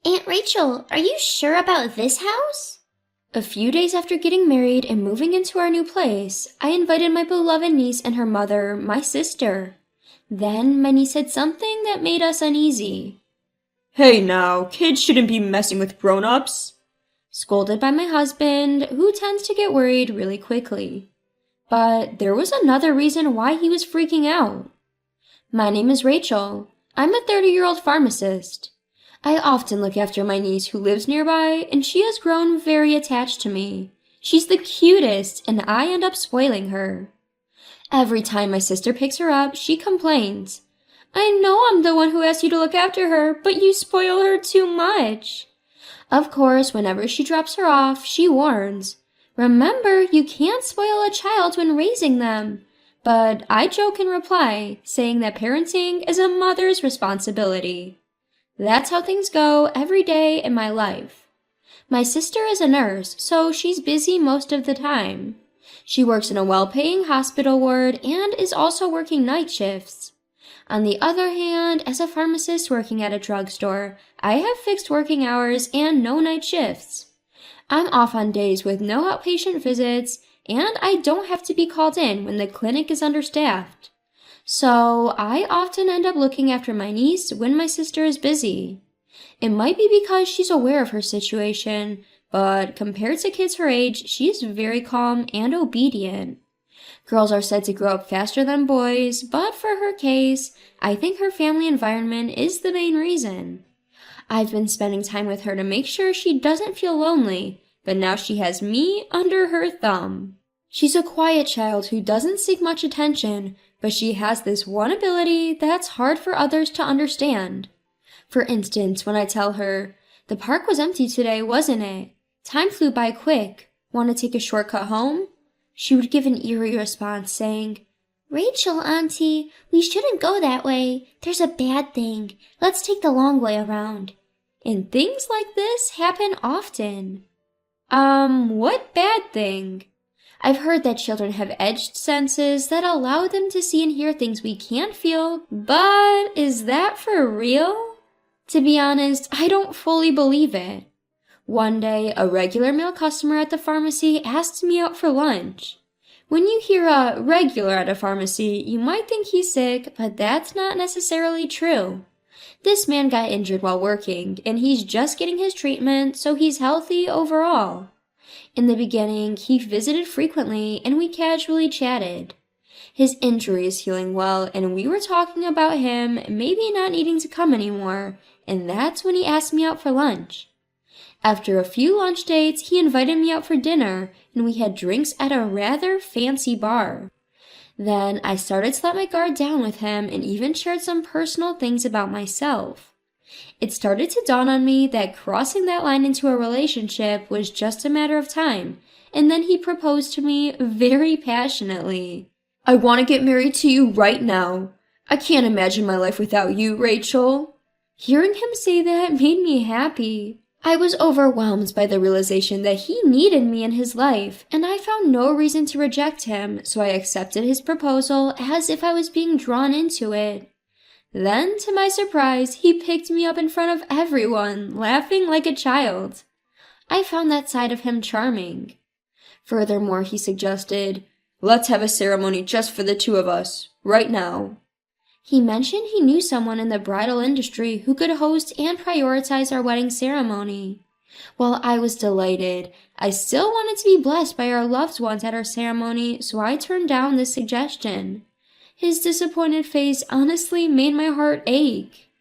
Aunt Rachel, are you sure about this house? A few days after getting married and moving into our new place, I invited my beloved niece and her mother, my sister. Then my niece said something that made us uneasy. Hey now, kids shouldn't be messing with grown-ups. Scolded by my husband, who tends to get worried really quickly. But there was another reason why he was freaking out. My name is Rachel. I'm a 30-year-old pharmacist. I often look after my niece who lives nearby, and she has grown very attached to me. She's the cutest, and I end up spoiling her. Every time my sister picks her up, she complains. I know I'm the one who asked you to look after her, but you spoil her too much. Of course, whenever she drops her off, she warns. Remember, you can't spoil a child when raising them. But I joke in reply, saying that parenting is a mother's responsibility. That's how things go every day in my life. My sister is a nurse, so she's busy most of the time. She works in a well-paying hospital ward and is also working night shifts. On the other hand, as a pharmacist working at a drugstore, I have fixed working hours and no night shifts. I'm off on days with no outpatient visits, and I don't have to be called in when the clinic is understaffed. So I often end up looking after my niece when my sister is busy. It might be because she's aware of her situation, but compared to kids her age, she is very calm and obedient. Girls are said to grow up faster than boys, but for her case, I think her family environment is the main reason. I've been spending time with her to make sure she doesn't feel lonely, but now she has me under her thumb. She's a quiet child who doesn't seek much attention, but she has this one ability that's hard for others to understand. For instance, when I tell her, "The park was empty today, wasn't it? Time flew by quick. Want to take a shortcut home?" She would give an eerie response saying, Rachel, Auntie, we shouldn't go that way. There's a bad thing. Let's take the long way around. And things like this happen often. What bad thing? I've heard that children have edged senses that allow them to see and hear things we can't feel, but is that for real? To be honest, I don't fully believe it. One day, a regular male customer at the pharmacy asked me out for lunch. When you hear a regular at a pharmacy, you might think he's sick, but that's not necessarily true. This man got injured while working, and he's just getting his treatment, so he's healthy overall. In the beginning, he visited frequently, and we casually chatted. His injury is healing well, and we were talking about him maybe not needing to come anymore, and that's when he asked me out for lunch. After a few lunch dates, he invited me out for dinner, and we had drinks at a rather fancy bar. Then I started to let my guard down with him and even shared some personal things about myself. It started to dawn on me that crossing that line into a relationship was just a matter of time, and then he proposed to me very passionately. I want to get married to you right now. I can't imagine my life without you, Rachel. Hearing him say that made me happy. I was overwhelmed by the realization that he needed me in his life, and I found no reason to reject him, so I accepted his proposal as if I was being drawn into it. Then, to my surprise, he picked me up in front of everyone, laughing like a child. I found that side of him charming. Furthermore, he suggested, "Let's have a ceremony just for the two of us, right now." He mentioned he knew someone in the bridal industry who could host and prioritize our wedding ceremony. While I was delighted, I still wanted to be blessed by our loved ones at our ceremony, so I turned down this suggestion. His disappointed face honestly made my heart ache.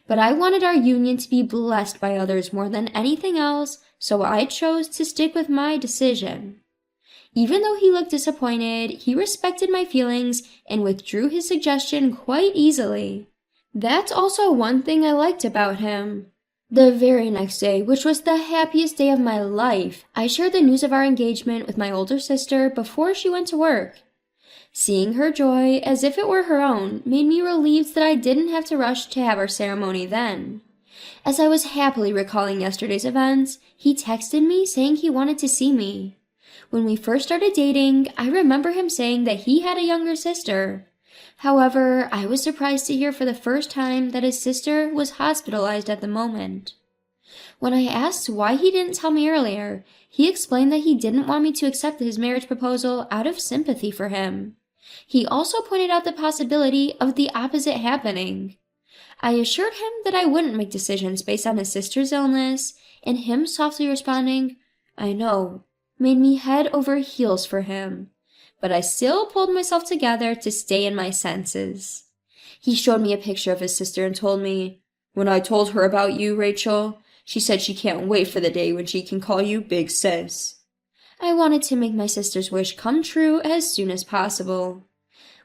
But I wanted our union to be blessed by others more than anything else, so I chose to stick with my decision. Even though he looked disappointed, he respected my feelings and withdrew his suggestion quite easily. That's also one thing I liked about him. The very next day, which was the happiest day of my life, I shared the news of our engagement with my older sister before she went to work. Seeing her joy, as if it were her own, made me relieved that I didn't have to rush to have our ceremony then. As I was happily recalling yesterday's events, he texted me saying he wanted to see me. When we first started dating, I remember him saying that he had a younger sister. However, I was surprised to hear for the first time that his sister was hospitalized at the moment. When I asked why he didn't tell me earlier, he explained that he didn't want me to accept his marriage proposal out of sympathy for him. He also pointed out the possibility of the opposite happening. I assured him that I wouldn't make decisions based on his sister's illness, and him softly responding, "I know," made me head over heels for him. But I still pulled myself together to stay in my senses. He showed me a picture of his sister and told me, "When I told her about you, Rachel, she said she can't wait for the day when she can call you Big Sis." I wanted to make my sister's wish come true as soon as possible.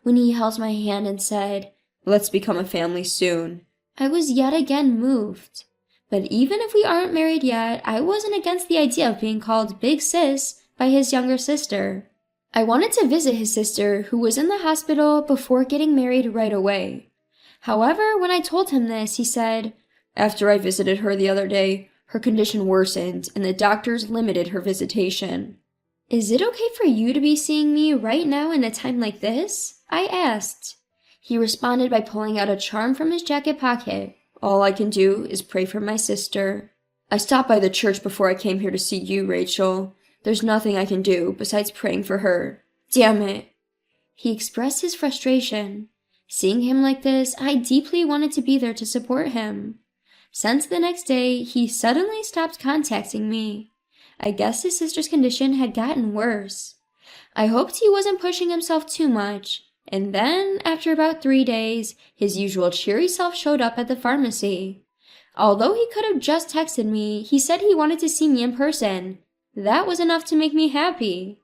When he held my hand and said, "Let's become a family soon," I was yet again moved. But even if we aren't married yet, I wasn't against the idea of being called Big Sis by his younger sister. I wanted to visit his sister, who was in the hospital, before getting married right away. However, when I told him this, he said, "After I visited her the other day, her condition worsened and the doctors limited her visitation." "Is it okay for you to be seeing me right now in a time like this?" I asked. He responded by pulling out a charm from his jacket pocket. "All I can do is pray for my sister. I stopped by the church before I came here to see you, Rachel. There's nothing I can do besides praying for her. Damn it." He expressed his frustration. Seeing him like this, I deeply wanted to be there to support him. Since the next day, he suddenly stopped contacting me. I guess his sister's condition had gotten worse. I hoped he wasn't pushing himself too much, and then, after about 3 days, his usual cheery self showed up at the pharmacy. Although he could have just texted me, he said he wanted to see me in person. That was enough to make me happy.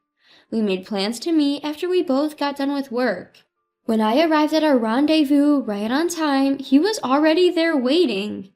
We made plans to meet after we both got done with work. When I arrived at our rendezvous right on time, he was already there waiting.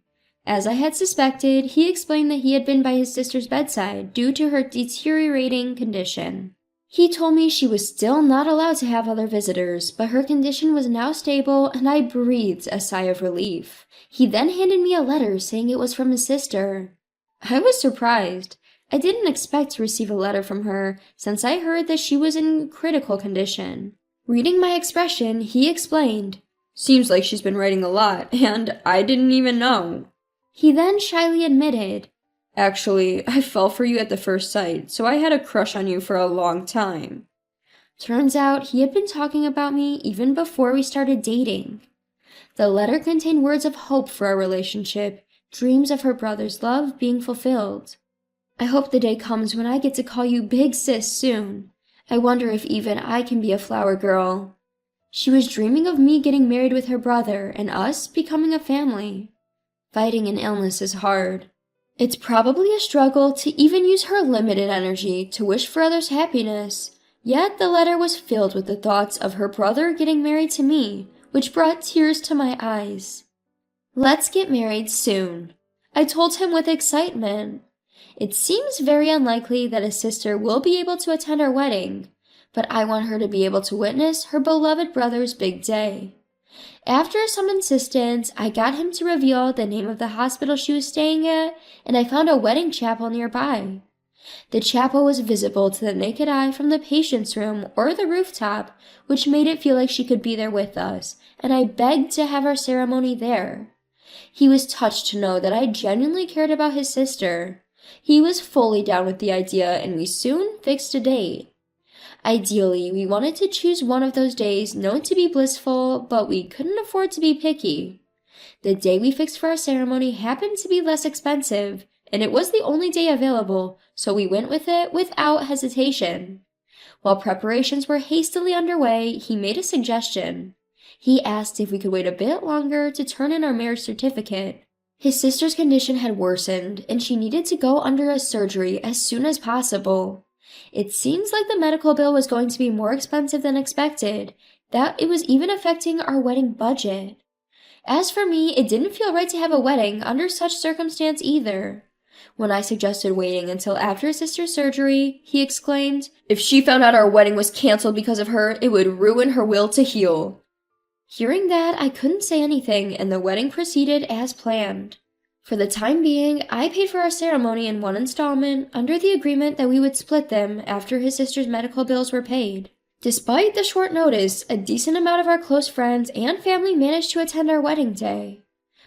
As I had suspected, he explained that he had been by his sister's bedside due to her deteriorating condition. He told me she was still not allowed to have other visitors, but her condition was now stable, and I breathed a sigh of relief. He then handed me a letter saying it was from his sister. I was surprised. I didn't expect to receive a letter from her, since I heard that she was in critical condition. Reading my expression, he explained, "Seems like she's been writing a lot, and I didn't even know." He then shyly admitted, "Actually, I fell for you at the first sight, so I had a crush on you for a long time." Turns out he had been talking about me even before we started dating. The letter contained words of hope for our relationship, dreams of her brother's love being fulfilled. "I hope the day comes when I get to call you Big Sis soon. I wonder if even I can be a flower girl." She was dreaming of me getting married with her brother and us becoming a family. Fighting an illness is hard. It's probably a struggle to even use her limited energy to wish for others' happiness, yet the letter was filled with the thoughts of her brother getting married to me, which brought tears to my eyes. "Let's get married soon," I told him with excitement. It seems very unlikely that his sister will be able to attend our wedding, but I want her to be able to witness her beloved brother's big day. After some insistence, I got him to reveal the name of the hospital she was staying at, and I found a wedding chapel nearby. The chapel was visible to the naked eye from the patient's room or the rooftop, which made it feel like she could be there with us, and I begged to have our ceremony there. He was touched to know that I genuinely cared about his sister. He was fully down with the idea, and we soon fixed a date. Ideally, we wanted to choose one of those days known to be blissful, but we couldn't afford to be picky. The day we fixed for our ceremony happened to be less expensive, and it was the only day available, so we went with it without hesitation. While preparations were hastily underway, he made a suggestion. He asked if we could wait a bit longer to turn in our marriage certificate. His sister's condition had worsened, and she needed to go under a surgery as soon as possible. It seems like the medical bill was going to be more expensive than expected, that it was even affecting our wedding budget. As for me, it didn't feel right to have a wedding under such circumstance either. When I suggested waiting until after his sister's surgery, he exclaimed, "If she found out our wedding was canceled because of her, it would ruin her will to heal." Hearing that, I couldn't say anything, and the wedding proceeded as planned. For the time being, I paid for our ceremony in one installment, under the agreement that we would split them after his sister's medical bills were paid. Despite the short notice, a decent amount of our close friends and family managed to attend our wedding day.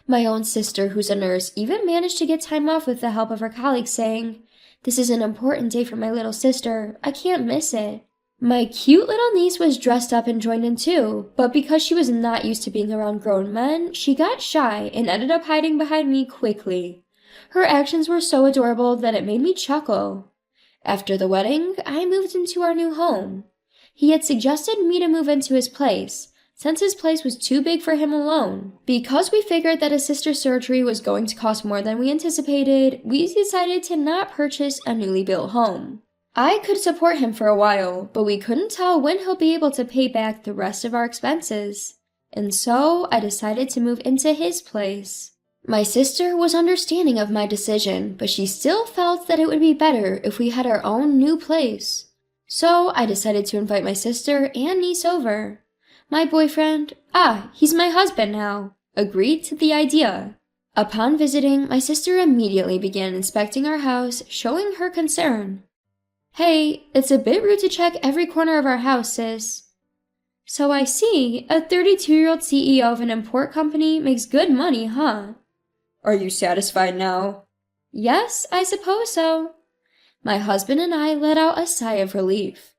My own sister, who's a nurse, even managed to get time off with the help of her colleagues, saying, "This is an important day for my little sister. I can't miss it." My cute little niece was dressed up and joined in too, but because she was not used to being around grown men, she got shy and ended up hiding behind me quickly. Her actions were so adorable that it made me chuckle. After the wedding, I moved into our new home. He had suggested me to move into his place, since his place was too big for him alone. Because we figured that his sister's surgery was going to cost more than we anticipated, we decided to not purchase a newly built home. I could support him for a while, but we couldn't tell when he'll be able to pay back the rest of our expenses. And so I decided to move into his place. My sister was understanding of my decision, but she still felt that it would be better if we had our own new place. So I decided to invite my sister and niece over. My boyfriend, he's my husband now, agreed to the idea. Upon visiting, my sister immediately began inspecting our house, showing her concern. "Hey, it's a bit rude to check every corner of our house, sis." "So I see, a 32-year-old CEO of an import company makes good money, huh?" Are you satisfied now? "Yes, I suppose so." My husband and I let out a sigh of relief.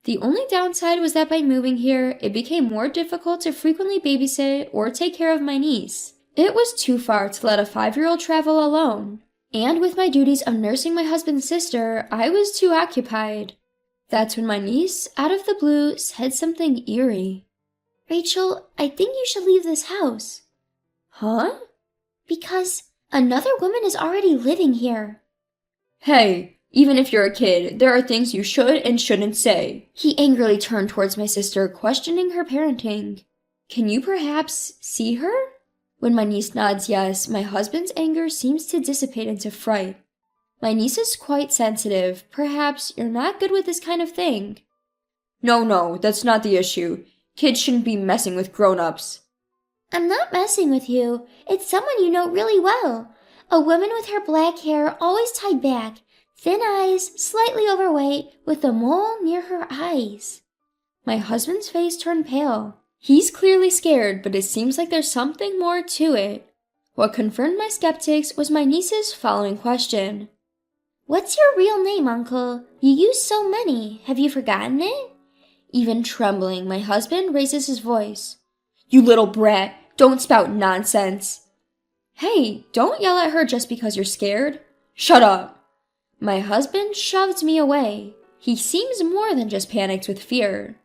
The only downside was that by moving here, it became more difficult to frequently babysit or take care of my niece. It was too far to let a 5-year-old travel alone. And with my duties of nursing my husband's sister, I was too occupied. That's when my niece, out of the blue, said something eerie. "Rachel, I think you should leave this house." "Huh?" "Because another woman is already living here." Hey, even if you're a kid, there are things you should and shouldn't say. He angrily turned towards my sister, questioning her parenting. "Can you perhaps see her?" When my niece nods yes, my husband's anger seems to dissipate into fright. "My niece is quite sensitive. Perhaps you're not good with this kind of thing." No, that's not the issue. Kids shouldn't be messing with grown-ups. "I'm not messing with you. It's someone you know really well. A woman with her black hair always tied back, thin eyes, slightly overweight, with a mole near her eyes." My husband's face turned pale. He's clearly scared, but it seems like there's something more to it. What confirmed my skeptics was my niece's following question. "What's your real name, Uncle? You use so many. Have you forgotten it?" Even trembling, my husband raises his voice. You little brat, don't spout nonsense. "Hey, don't yell at her just because you're scared." Shut up. My husband shoved me away. He seems more than just panicked with fear.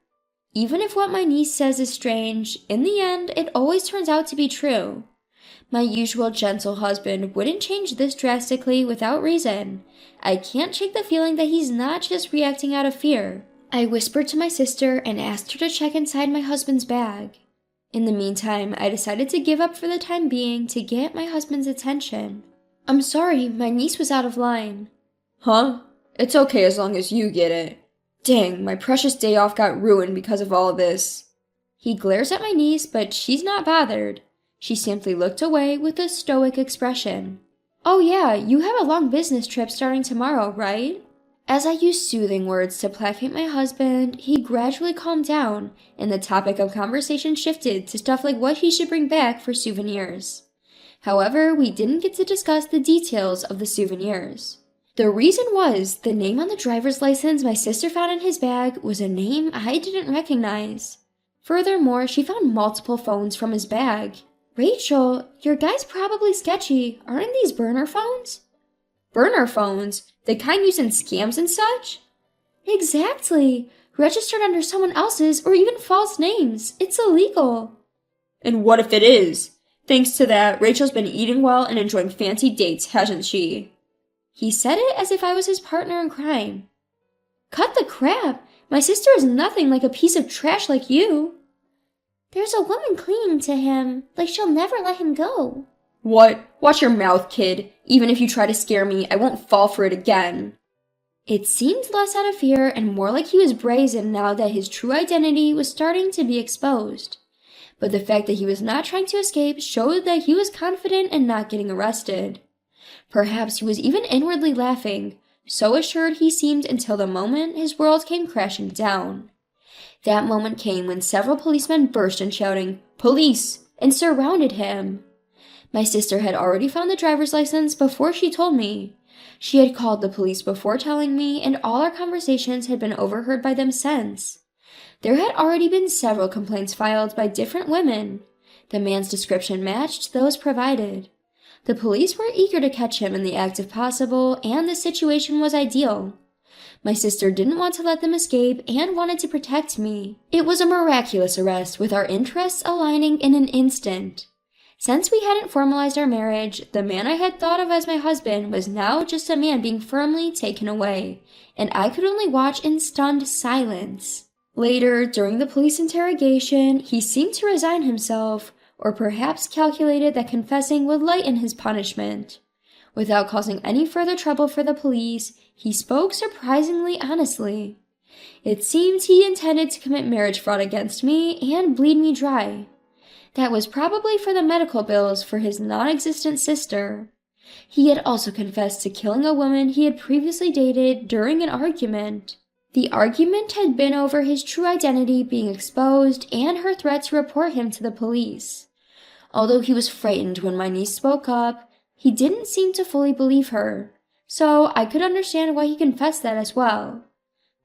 Even if what my niece says is strange, in the end, it always turns out to be true. My usual gentle husband wouldn't change this drastically without reason. I can't shake the feeling that he's not just reacting out of fear. I whispered to my sister and asked her to check inside my husband's bag. In the meantime, I decided to give up for the time being to get my husband's attention. "I'm sorry, my niece was out of line." Huh? It's okay as long as you get it. Dang, my precious day off got ruined because of all this. He glares at my niece, but she's not bothered. She simply looked away with a stoic expression. "Oh yeah, you have a long business trip starting tomorrow, right?" As I used soothing words to placate my husband, he gradually calmed down, and the topic of conversation shifted to stuff like what he should bring back for souvenirs. However, we didn't get to discuss the details of the souvenirs. The reason was, the name on the driver's license my sister found in his bag was a name I didn't recognize. Furthermore, she found multiple phones from his bag. "Rachel, your guy's probably sketchy. Aren't these burner phones?" Burner phones? The kind used in scams and such? Exactly. Registered under someone else's or even false names. It's illegal. And what if it is? Thanks to that, Rachel's been eating well and enjoying fancy dates, hasn't she? He said it as if I was his partner in crime. "Cut the crap! My sister is nothing like a piece of trash like you." "There's a woman clinging to him, like she'll never let him go." What? Watch your mouth, kid. Even if you try to scare me, I won't fall for it again. It seemed less out of fear and more like he was brazen now that his true identity was starting to be exposed. But the fact that he was not trying to escape showed that he was confident in not getting arrested. Perhaps he was even inwardly laughing, so assured he seemed until the moment his world came crashing down. That moment came when several policemen burst in shouting, "Police!" and surrounded him. My sister had already found the driver's license before she told me. She had called the police before telling me, and all our conversations had been overheard by them since. There had already been several complaints filed by different women. The man's description matched those provided. The police were eager to catch him in the act if possible, and the situation was ideal. My sister didn't want to let them escape and wanted to protect me. It was a miraculous arrest, with our interests aligning in an instant. Since we hadn't formalized our marriage, the man I had thought of as my husband was now just a man being firmly taken away, and I could only watch in stunned silence. Later, during the police interrogation, he seemed to resign himself, or perhaps calculated that confessing would lighten his punishment. Without causing any further trouble for the police, he spoke surprisingly honestly. It seemed he intended to commit marriage fraud against me and bleed me dry. That was probably for the medical bills for his non-existent sister. He had also confessed to killing a woman he had previously dated during an argument. The argument had been over his true identity being exposed and her threat to report him to the police. Although he was frightened when my niece spoke up, he didn't seem to fully believe her, so I could understand why he confessed that as well.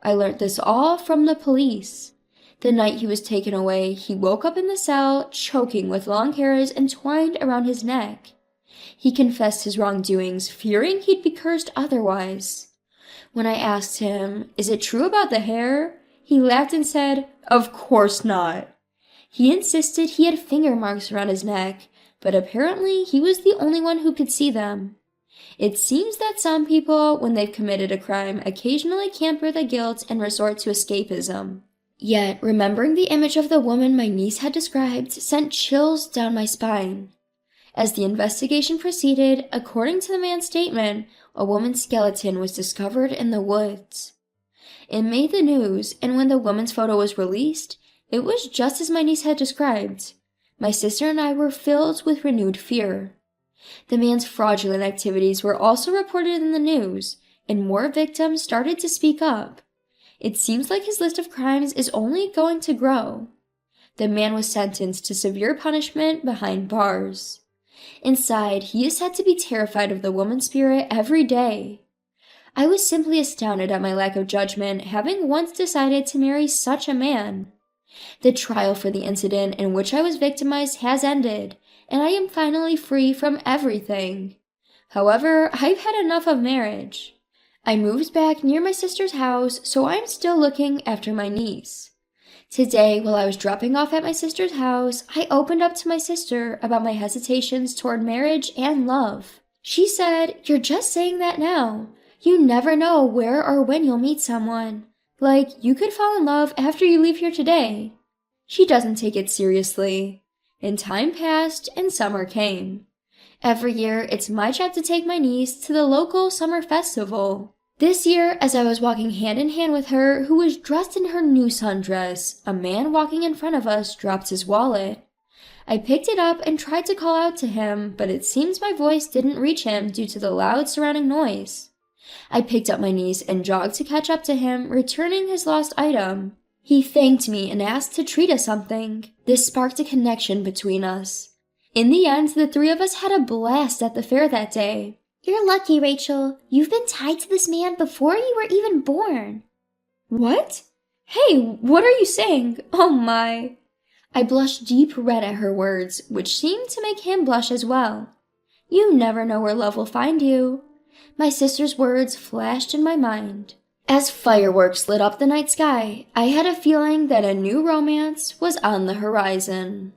I learnt this all from the police. The night he was taken away, he woke up in the cell, choking with long hairs entwined around his neck. He confessed his wrongdoings, fearing he'd be cursed otherwise. When I asked him, "Is it true about the hair?" he laughed and said, "Of course not." He insisted he had finger marks around his neck, but apparently he was the only one who could see them. It seems that some people, when they've committed a crime, occasionally can't bear the guilt and resort to escapism. Yet, remembering the image of the woman my niece had described sent chills down my spine. As the investigation proceeded, according to the man's statement, a woman's skeleton was discovered in the woods. It made the news, and when the woman's photo was released, it was just as my niece had described. My sister and I were filled with renewed fear. The man's fraudulent activities were also reported in the news, and more victims started to speak up. It seems like his list of crimes is only going to grow. The man was sentenced to severe punishment behind bars. Inside, he is said to be terrified of the woman's spirit every day. I was simply astounded at my lack of judgment, having once decided to marry such a man. The trial for the incident in which I was victimized has ended, and I am finally free from everything. However, I've had enough of marriage. I moved back near my sister's house, so I'm still looking after my niece. Today, while I was dropping off at my sister's house, I opened up to my sister about my hesitations toward marriage and love. She said, "You're just saying that now. You never know where or when you'll meet someone. Like, you could fall in love after you leave here today." She doesn't take it seriously. And time passed, and summer came. Every year, it's my job to take my niece to the local summer festival. This year, as I was walking hand in hand with her, who was dressed in her new sundress, a man walking in front of us dropped his wallet. I picked it up and tried to call out to him, but it seems my voice didn't reach him due to the loud surrounding noise. I picked up my niece and jogged to catch up to him, returning his lost item. He thanked me and asked to treat us something. This sparked a connection between us. In the end, the three of us had a blast at the fair that day. You're lucky, Rachel. You've been tied to this man before you were even born. What? Hey, what are you saying? Oh my. I blushed deep red at her words, which seemed to make him blush as well. You never know where love will find you. My sister's words flashed in my mind. As fireworks lit up the night sky, I had a feeling that a new romance was on the horizon.